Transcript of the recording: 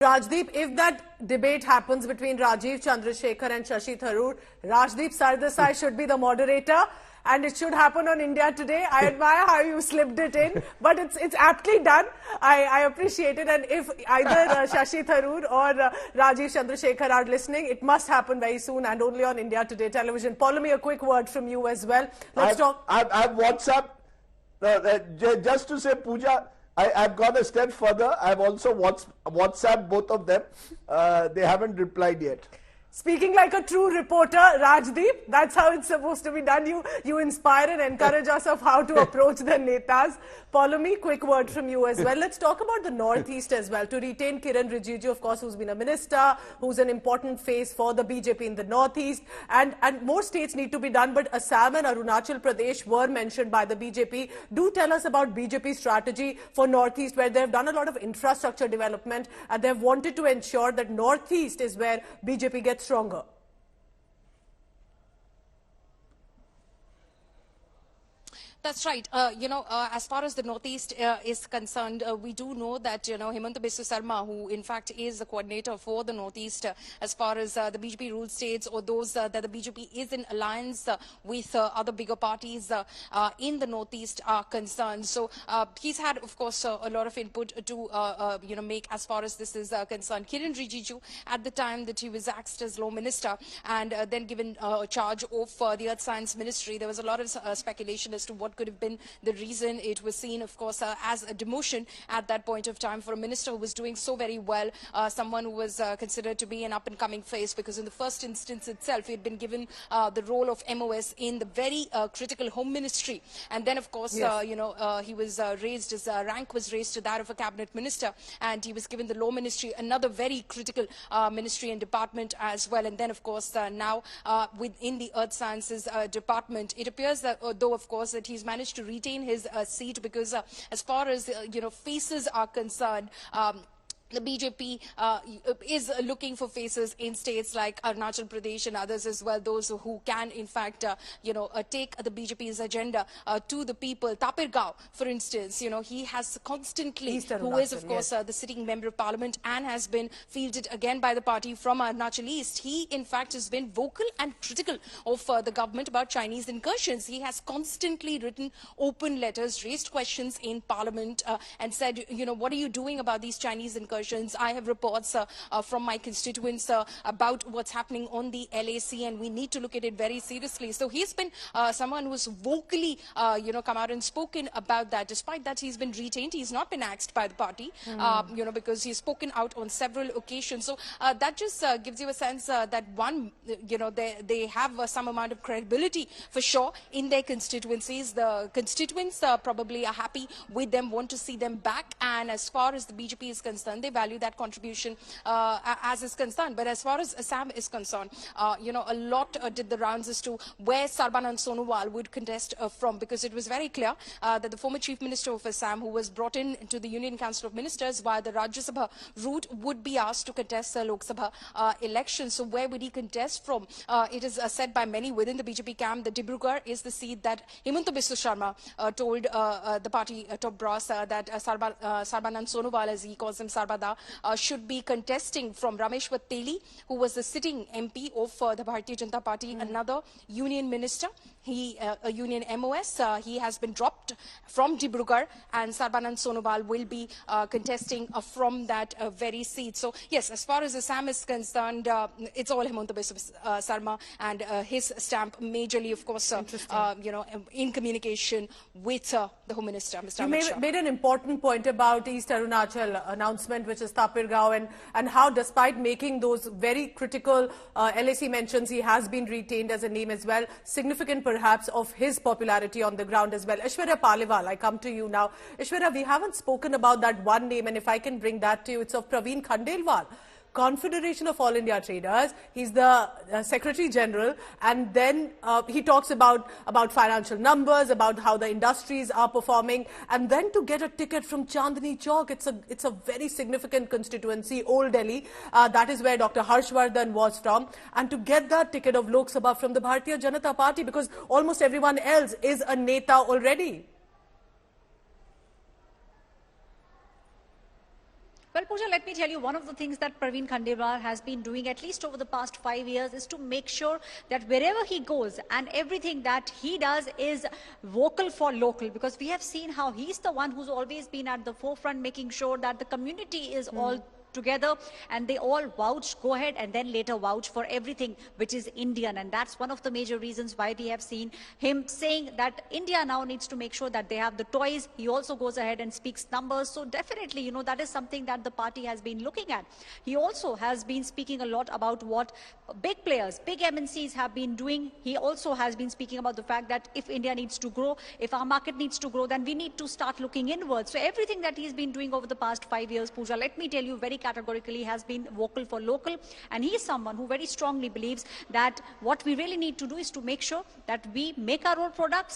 Rajdeep, if that debate happens between Rajiv Chandrasekhar and Shashi Tharoor, Rajdeep Sardesai should be the moderator and it should happen on India Today. I admire how you slipped it in, but it's aptly done. I appreciate it. And if either Shashi Tharoor or Rajiv Chandrasekhar are listening, it must happen very soon and only on India Today television. Polemy, a quick word from you as well. Let's talk. I've WhatsApp, just to say, Pooja, I've gone a step further. I've also WhatsApp both of them. They haven't replied yet. Speaking like a true reporter, Rajdeep, that's how it's supposed to be done. You inspire and encourage us of how to approach the netas. Polemy, quick word from you as well. Let's talk about the Northeast as well. To retain Kiran Rijiju, of course, who's been a minister, who's an important face for the BJP in the Northeast. And more states need to be done, but Assam and Arunachal Pradesh were mentioned by the BJP. Do tell us about BJP's strategy for Northeast, where they've done a lot of infrastructure development and they've wanted to ensure that Northeast is where BJP gets stronger. That's right. As far as the Northeast is concerned, we do know that, Himanta Biswa Sarma, who in fact is the coordinator for the Northeast, as far as the BJP ruled states or those that the BJP is in alliance with other bigger parties in the Northeast are concerned. So he's had, of course, a lot of input to, make as far as this is concerned. Kiran Rijiju, at the time that he was axed as Law Minister and then given charge of the Earth Science Ministry, there was a lot of speculation as to what could have been the reason. It was seen, of course, as a demotion at that point of time for a minister who was doing so very well, someone who was considered to be an up-and-coming face, because in the first instance itself, he had been given the role of MOS in the very critical Home Ministry. And then, of course, yes. He was raised, his rank was raised to that of a cabinet minister, and he was given the Law Ministry, another very critical ministry and department as well. And then, of course, now within the Earth Sciences Department, it appears that, though, of course, that he's managed to retain his seat, because as far as faces are concerned, the BJP is looking for faces in states like Arunachal Pradesh and others as well, those who can, in fact, take the BJP's agenda to the people. Tapir Gao, for instance, he has constantly, who is, of course, the sitting member of parliament and has been fielded again by the party from Arunachal East. He, in fact, has been vocal and critical of the government about Chinese incursions. He has constantly written open letters, raised questions in parliament and said, what are you doing about these Chinese incursions? I have reports from my constituents about what's happening on the LAC, and we need to look at it very seriously. So he's been someone who's vocally, come out and spoken about that. Despite that, he's been retained. He's not been axed by the party, because he's spoken out on several occasions. So that just gives you a sense that one, they have some amount of credibility for sure in their constituencies. The constituents probably are happy with them, want to see them back. And as far as the BJP is concerned, they value that contribution as is concerned. But as far as Assam is concerned, a lot did the rounds as to where Sarbanand Sonowal would contest from, because it was very clear that the former Chief Minister of Assam, who was brought in to the Union Council of Ministers via the Rajya Sabha route, would be asked to contest the Lok Sabha election. So where would he contest from? It is said by many within the BJP camp that Dibrugarh is the seat that Himanta Biswa Sarma told the party top brass that Sarbanand Sonowal, as he calls him, Sarbada, should be contesting from. Rameshwar Teli, who was the sitting MP of the Bharatiya Janata Party, another union minister, he a union MOS, he has been dropped from Dibrugarh, and Sarbanand Sonowal will be contesting from that very seat. So yes, as far as Assam is concerned, it's all Himanta Biswa Sarma and his stamp majorly, of course, in communication with the Home Minister, Mr. Amit Shah. You made an important point about East Arunachal announcement, which is Tapir Gao, and how, despite making those very critical LAC mentions, he has been retained as a name as well, significant perhaps of his popularity on the ground as well. Aishwarya Paliwal, I come to you now. Aishwarya, we haven't spoken about that one name, and if I can bring that to you, it's of Praveen Khandelwal. Confederation of All India Traders. He's the Secretary General, and then he talks about financial numbers, about how the industries are performing, and then to get a ticket from Chandni Chowk, it's a very significant constituency, Old Delhi. That is where Dr. Harshvardhan was from, and to get that ticket of Lok Sabha from the Bharatiya Janata Party, because almost everyone else is a neta already. Well, Pooja, let me tell you, one of the things that Arvind Kejriwal has been doing at least over the past 5 years is to make sure that wherever he goes and everything that he does is vocal for local, because we have seen how he's the one who's always been at the forefront, making sure that the community is all together and they all vouch, go ahead and then later vouch for everything which is Indian. And that's one of the major reasons why we have seen him saying that India now needs to make sure that they have the toys. He also goes ahead and speaks numbers. So definitely, you know, that is something that the party has been looking at. He also has been speaking a lot about what big players, big MNCs have been doing. He also has been speaking about the fact that if India needs to grow, if our market needs to grow, then we need to start looking inwards. So everything that he's been doing over the past 5 years, Pooja, let me tell you, very categorically has been vocal for local, and he is someone who very strongly believes that what we really need to do is to make sure that we make our own products,